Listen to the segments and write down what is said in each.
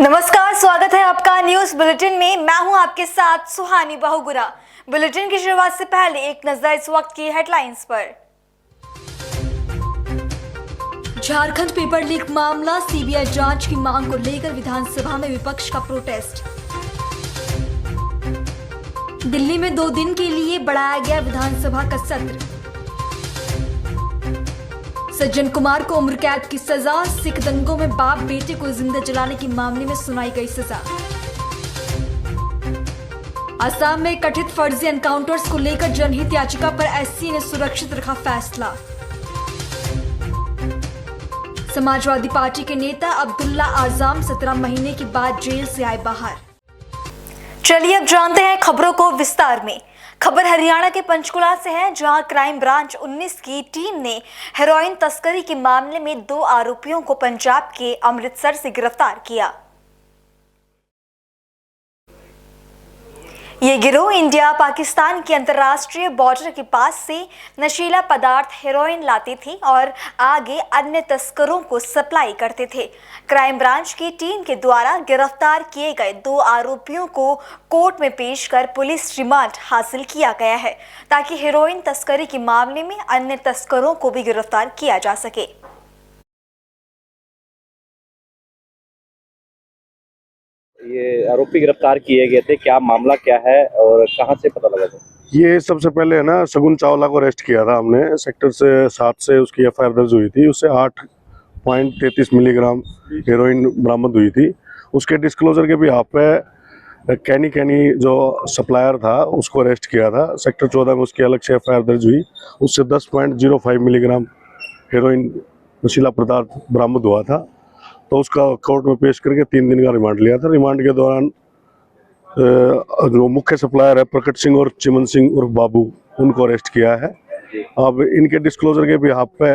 नमस्कार, स्वागत है आपका न्यूज बुलेटिन में। मैं हूं आपके साथ सुहानी बहुगुना। बुलेटिन की शुरुआत से पहले एक नजर इस वक्त की हेडलाइंस पर। झारखंड पेपर लीक मामला, सीबीआई जांच की मांग को लेकर विधानसभा में विपक्ष का प्रोटेस्ट। दिल्ली में 2 दिन के लिए बढ़ाया गया विधानसभा का सत्र। सज्जन कुमार को उम्र कैद की सजा, सिख दंगों में बाप बेटे को जिंदा जलाने के मामले में सुनाई गई सजा। असम में कथित फर्जी एनकाउंटर्स को लेकर जनहित याचिका पर एससी ने सुरक्षित रखा फैसला। समाजवादी पार्टी के नेता अब्दुल्ला आजम 17 महीने के बाद जेल से आए बाहर। चलिए अब जानते हैं खबरों को विस्तार में। खबर हरियाणा के पंचकुला से है, जहां क्राइम ब्रांच 19 की टीम ने हेरोइन तस्करी के मामले में 2 आरोपियों को पंजाब के अमृतसर से गिरफ्तार किया। ये गिरोह इंडिया पाकिस्तान की अंतर्राष्ट्रीय बॉर्डर के पास से नशीला पदार्थ हेरोइन लाते थे और आगे अन्य तस्करों को सप्लाई करते थे। क्राइम ब्रांच की टीम के द्वारा गिरफ्तार किए गए 2 आरोपियों को कोर्ट में पेश कर पुलिस रिमांड हासिल किया गया है, ताकि हेरोइन तस्करी के मामले में अन्य तस्करों को भी गिरफ्तार किया जा सके। ये आरोपी गिरफ्तार किए गए थे, क्या मामला क्या है और कहां से पता लगा था? ये सबसे पहले है ना, सगुन चावला को अरेस्ट किया था हमने। सेक्टर से 7 से उसकी एफआईआर दर्ज हुई थी। उससे 8.33 मिलीग्राम हेरोइन बरामद हुई थी। उसके डिस्क्लोजर के बिहाफ पे कैनी जो सप्लायर था उसको अरेस्ट किया था। सेक्टर 14 में उसकी अलग से एफआईआर दर्ज हुई। उससे 10.05 मिलीग्राम हेरोइन नशीला पदार्थ बरामद हुआ था। तो उसका कोर्ट में पेश करके 3 दिन का रिमांड लिया था। रिमांड के दौरान जो मुख्य सप्लायर है प्रकट सिंह और चिमन सिंह उर्फ बाबू, उनको अरेस्ट किया है। अब इनके डिस्क्लोजर के बिहाफ पे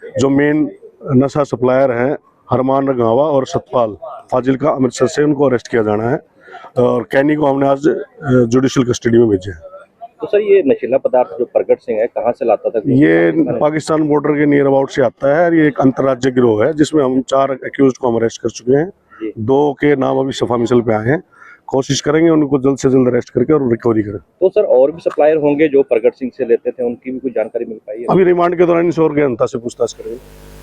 जो मेन नशा सप्लायर हैं हरमान रंगावा और सतपाल फाजिल का अमृतसर से, उनको अरेस्ट किया जाना है। और कैनी को हमने आज जुडिशियल कस्टडी में भेजा है। तो सर, ये नशीला पदार्थ जो प्रकट सिंह है कहाँ से लाता था? ये पाकिस्तान बॉर्डर के नियर अबाउट से आता है। ये एक अंतर्राज्य गिरोह है जिसमें हम 4 एक्यूज्ड को हम अरेस्ट कर चुके हैं। 2 के नाम अभी सफा मिसल पे आए हैं। कोशिश करेंगे उनको जल्द से जल्द अरेस्ट करके और रिकवरी करें। तो सर, और भी सप्लायर होंगे जो प्रकट सिंह से लेते थे, उनकी भी कुछ जानकारी मिल पाई है? अभी रिमांड के दौरान इनसे और गहनता से पूछताछ करेंगे।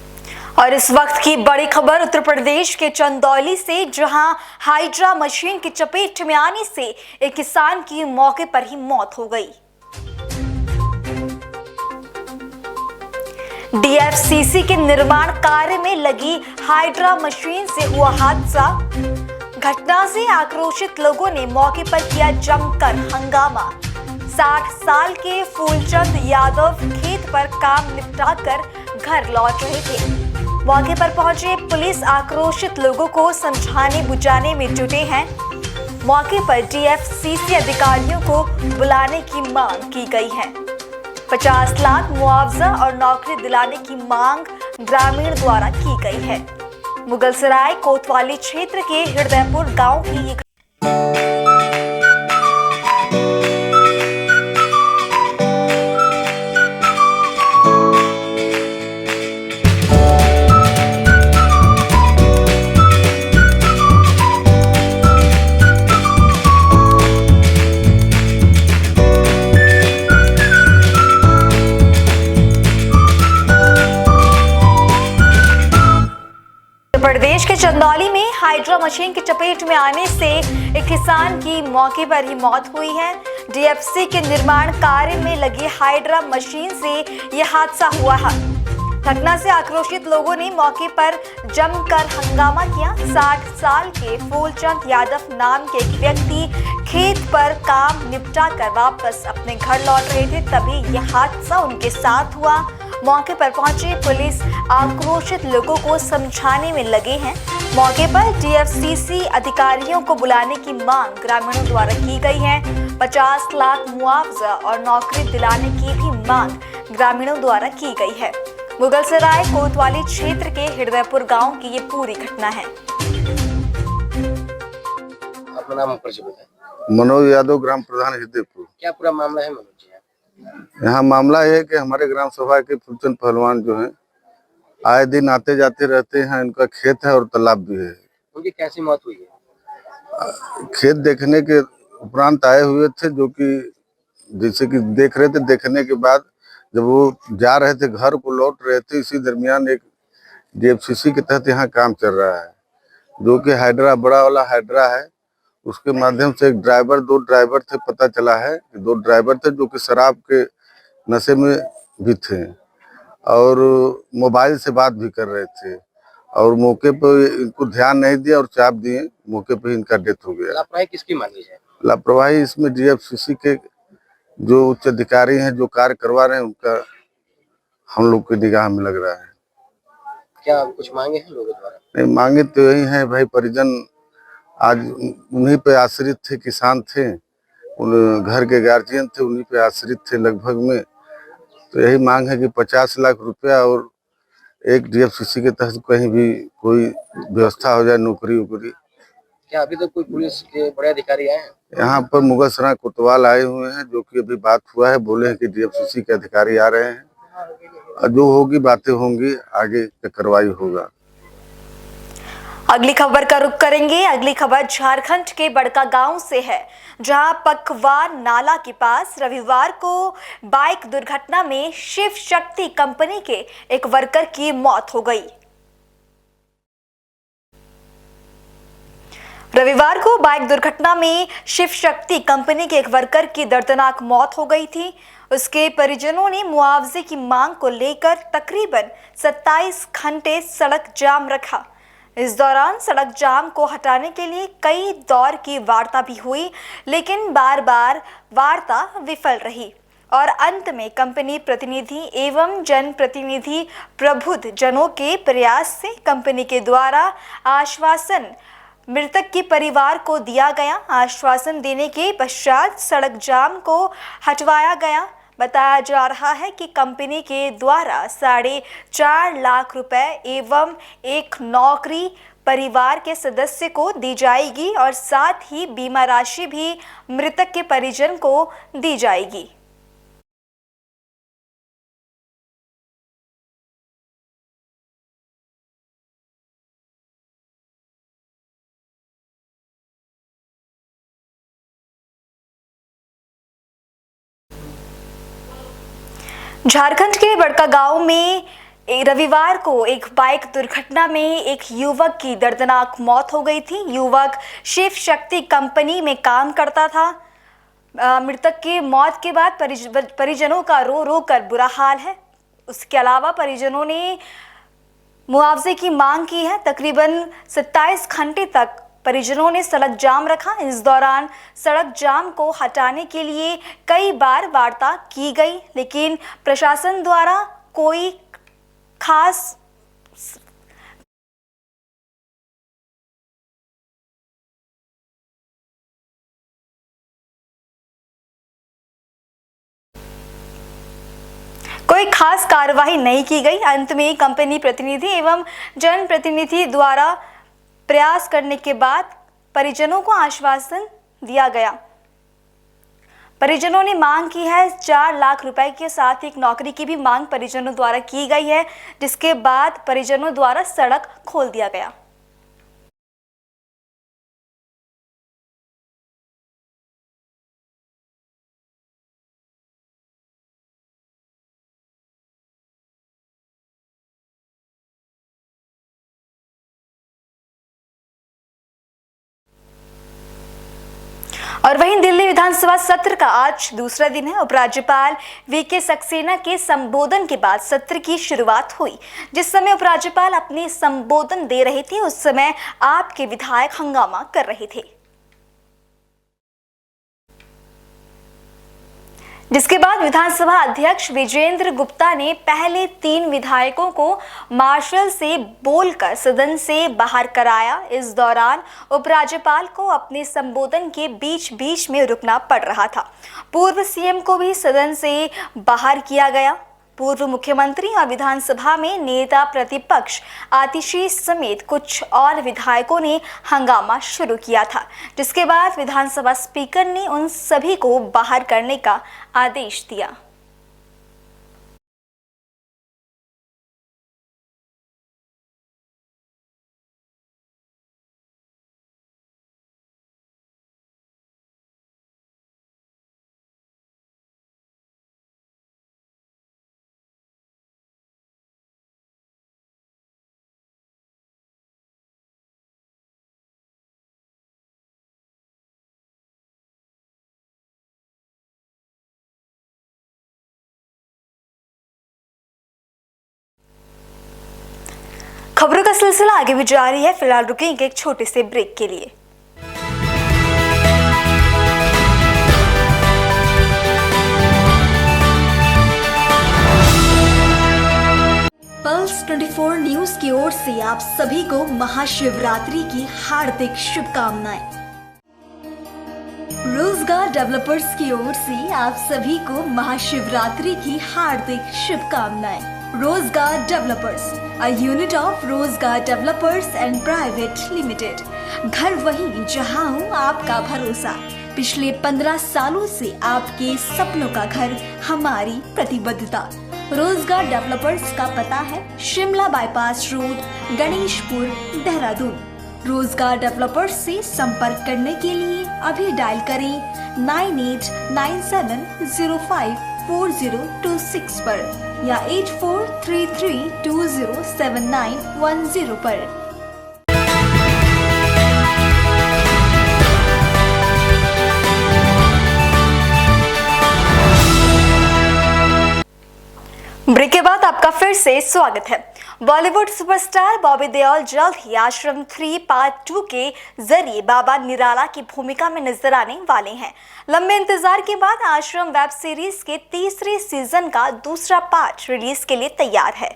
और इस वक्त की बड़ी खबर उत्तर प्रदेश के चंदौली से, जहां हाइड्रा मशीन की चपेट में आने से एक किसान की मौके पर ही मौत हो गई। डीएफसीसी के निर्माण कार्य में लगी हाइड्रा मशीन से हुआ हादसा। घटना से आक्रोशित लोगों ने मौके पर किया जमकर हंगामा। 60 साल के फूलचंद यादव खेत पर काम निपटाकर घर लौट रहे थे। मौके पर पहुंचे पुलिस आक्रोशित लोगों को समझाने बुझाने में जुटे हैं। मौके पर डीएफसीसी अधिकारियों को बुलाने की मांग की गई है। 50 लाख मुआवजा और नौकरी दिलाने की मांग ग्रामीण द्वारा की गई है। मुगलसराय कोतवाली क्षेत्र के हृदयपुर गांव की ये प्रदेश के चंदौली में हाइड्रा मशीन की चपेट में आने से एक किसान की मौके पर ही मौत हुई है। डीएफसी के निर्माण कार्य में लगी हाइड्रा मशीन से यह हादसा हुआ है। घटना से आक्रोशित लोगों ने मौके पर जमकर हंगामा किया। 60 साल के फूलचंद यादव नाम के एक व्यक्ति खेत पर काम निपटाकर वापस अपने घर लौट रहे थे, तभी यह हादसा उनके साथ हुआ। मौके पर पहुंचे पुलिस आक्रोशित लोगों को समझाने में लगे हैं। मौके पर डीएफसीसी अधिकारियों को बुलाने की मांग ग्रामीणों द्वारा की गई है। 50 लाख मुआवजा और नौकरी दिलाने की भी मांग ग्रामीणों द्वारा की गई है। मुगलसराय कोतवाली क्षेत्र के हृदयपुर गांव की ये पूरी घटना है। अपना नाम परिचय बताएं। मनोज यादव, ग्राम प्रधान हृदयपुर। क्या पूरा मामला है मनोज जी? यहाँ मामला है कि हमारे ग्राम सभा के फूलचंद पहलवान जो हैं आए दिन आते जाते रहते हैं। इनका खेत है और तालाब भी है। उनकी कैसी मौत हुई है? खेत देखने के उपरांत आए हुए थे, जो कि जैसे कि देख रहे थे। देखने के बाद जब वो जा रहे थे, घर को लौट रहे थे, इसी दरमियान एक डीएफसीसी के तहत यहाँ काम चल रहा है, जो कि हाइड्रा, बड़ा वाला हाइड्रा है। उसके माध्यम से एक ड्राइवर, 2 ड्राइवर थे, पता चला है कि 2 ड्राइवर थे जो कि शराब के नशे में भी थे और मोबाइल से बात भी कर रहे थे, और मौके पर इनको ध्यान नहीं दिया और चाप दिए, मौके पर इनका डेथ हो गया। लापरवाही किसकी मानी जाए? लापरवाही इसमें डीएफसीसी के जो उच्च अधिकारी हैं, जो कार्य करवा रहे हैं, उनका हम लोग की निगाह में लग रहा है। क्या कुछ मांगे हैं लोगों द्वारा? नहीं, मांगे तो यही है भाई, परिजन आज उन्हीं पे आश्रित थे, किसान थे, उन घर के गार्जियन थे, उन्हीं पे आश्रित थे लगभग में। तो यही मांग है कि 50 लाख रुपया और एक डीएफसीसी के तहत कहीं भी कोई व्यवस्था हो जाए, नौकरी वोकरी। क्या अभी तक कोई पुलिस के बड़े अधिकारी आए हैं? यहाँ पर मुगलसराय कोतवाल आए हुए हैं, जो कि अभी बात हुआ है, बोले हैं कि डीएफसीसी के अधिकारी आ रहे हैं, और जो होगी बातें होंगी, आगे की कार्रवाई होगा। अगली खबर का रुख करेंगे। अगली खबर झारखंड के बड़का गांव से है, जहां पखवार नाला के पास रविवार को बाइक दुर्घटना में शिव शक्ति कंपनी के एक वर्कर की मौत हो गई। रविवार को बाइक दुर्घटना में शिव शक्ति कंपनी के एक वर्कर की दर्दनाक मौत हो गई थी। उसके परिजनों ने मुआवजे की मांग को लेकर तकरीबन 27 घंटे सड़क जाम रखा। इस दौरान सड़क जाम को हटाने के लिए कई दौर की वार्ता भी हुई, लेकिन बार बार वार्ता विफल रही और अंत में कंपनी प्रतिनिधि एवं जनप्रतिनिधि प्रबुद्ध जनों के प्रयास से कंपनी के द्वारा आश्वासन मृतक के परिवार को दिया गया। आश्वासन देने के पश्चात सड़क जाम को हटवाया गया। बताया जा रहा है कि कंपनी के द्वारा 4.5 लाख रुपए एवं एक नौकरी परिवार के सदस्य को दी जाएगी और साथ ही बीमा राशि भी मृतक के परिजन को दी जाएगी। झारखंड के बड़का गांव में रविवार को एक बाइक दुर्घटना में एक युवक की दर्दनाक मौत हो गई थी। युवक शिव शक्ति कंपनी में काम करता था। मृतक की मौत के बाद परिजनों का रो रो कर बुरा हाल है। उसके अलावा परिजनों ने मुआवजे की मांग की है। तकरीबन 27 घंटे तक परिजनों ने सड़क जाम रखा। इस दौरान सड़क जाम को हटाने के लिए कई बार वार्ता की गई, लेकिन प्रशासन द्वारा कोई खास कार्रवाई नहीं की गई। अंत में कंपनी प्रतिनिधि एवं जनप्रतिनिधि द्वारा प्रयास करने के बाद परिजनों को आश्वासन दिया गया। परिजनों ने मांग की है 4 लाख रुपए के साथ एक नौकरी की भी मांग परिजनों द्वारा की गई है, जिसके बाद परिजनों द्वारा सड़क खोल दिया गया। और वहीं दिल्ली विधानसभा सत्र का आज दूसरा दिन है। उपराज्यपाल वीके सक्सेना के संबोधन के बाद सत्र की शुरुआत हुई। जिस समय उपराज्यपाल अपने संबोधन दे रहे थे, उस समय आपके विधायक हंगामा कर रहे थे, जिसके बाद विधानसभा अध्यक्ष विजेंद्र गुप्ता ने पहले 3 विधायकों को मार्शल से बोलकर सदन से बाहर कराया। इस दौरान उपराज्यपाल को अपने संबोधन के बीच में रुकना पड़ रहा था। पूर्व सीएम को भी सदन से बाहर किया गया। पूर्व मुख्यमंत्री और विधानसभा में नेता प्रतिपक्ष आतिशी समेत कुछ और विधायकों ने हंगामा शुरू किया था, जिसके बाद विधानसभा स्पीकर ने उन सभी को बाहर करने का आदेश दिया। खबरों का सिलसिला आगे भी जारी है, फिलहाल रुकेंगे एक छोटे से ब्रेक के लिए। पल्स 24 न्यूज की ओर से आप सभी को महाशिवरात्रि की हार्दिक शुभकामनाएं। रोजगार डेवलपर्स की ओर से आप सभी को महाशिवरात्रि की हार्दिक शुभकामनाएं। रोजगार डेवलपर्स, अ यूनिट ऑफ रोजगार डेवलपर्स एंड प्राइवेट लिमिटेड। घर वहीं जहां हूं आपका भरोसा। पिछले 15 सालों से आपके सपनों का घर हमारी प्रतिबद्धता। रोजगार डेवलपर्स का पता है शिमला बाईपास रोड, गणेशपुर, देहरादून। रोजगार डेवलपर्स से संपर्क करने के लिए अभी डायल करें 9897054026 पर या 8433207910 पर। ब्रेक के बाद आपका फिर से स्वागत है। बॉलीवुड सुपरस्टार बॉबी देओल जल्द ही आश्रम 3 पार्ट 2 के जरिए बाबा निराला की भूमिका में नजर आने वाले हैं। लंबे इंतजार के बाद आश्रम वेब सीरीज के तीसरे सीजन का दूसरा पार्ट रिलीज के लिए तैयार है।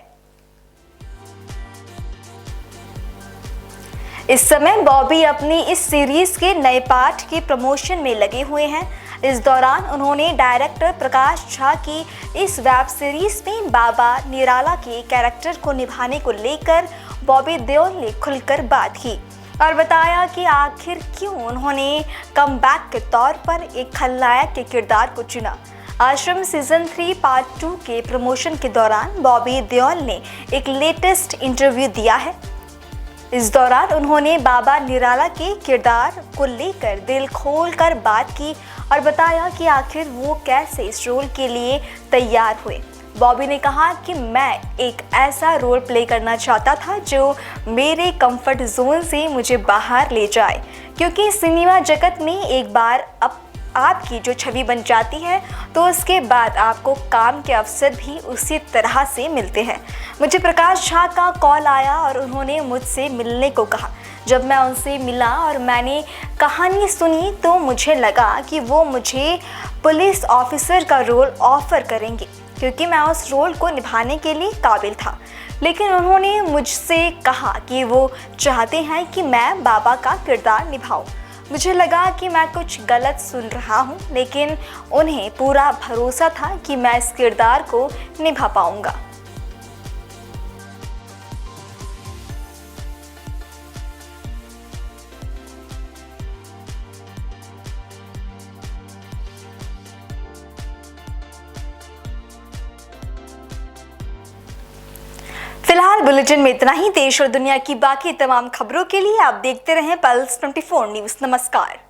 इस समय बॉबी अपनी इस सीरीज के नए पार्ट के प्रमोशन में लगे हुए हैं। इस दौरान उन्होंने डायरेक्टर प्रकाश झा की इस वेब सीरीज में बाबा निराला के कैरेक्टर को निभाने को लेकर बॉबी देओल ने खुलकर बात की और बताया कि आखिर क्यों उन्होंने कमबैक के तौर पर एक खलनायक के किरदार को चुना। आश्रम सीजन 3 पार्ट 2 के प्रमोशन के दौरान बॉबी देओल ने एक लेटेस्ट इंटरव्यू दिया है। इस दौरान उन्होंने बाबा निराला के किरदार को लेकर दिल खोलकर बात की और बताया कि आखिर वो कैसे इस रोल के लिए तैयार हुए। बॉबी ने कहा कि मैं एक ऐसा रोल प्ले करना चाहता था जो मेरे कंफर्ट जोन से मुझे बाहर ले जाए, क्योंकि सिनेमा जगत में एक बार अब आपकी जो छवि बन जाती है तो उसके बाद आपको काम के अवसर भी उसी तरह से मिलते हैं। मुझे प्रकाश झा का कॉल आया और उन्होंने मुझसे मिलने को कहा। जब मैं उनसे मिला और मैंने कहानी सुनी तो मुझे लगा कि वो मुझे पुलिस ऑफिसर का रोल ऑफर करेंगे, क्योंकि मैं उस रोल को निभाने के लिए काबिल था। लेकिन उन्होंने मुझसे कहा कि वो चाहते हैं कि मैं बाबा का किरदार निभाऊं। मुझे लगा कि मैं कुछ गलत सुन रहा हूं, लेकिन उन्हें पूरा भरोसा था कि मैं इस किरदार को निभा पाऊंगा। फिलहाल बुलेटिन में इतना ही। देश और दुनिया की बाकी तमाम खबरों के लिए आप देखते रहें पल्स 24 न्यूज। नमस्कार।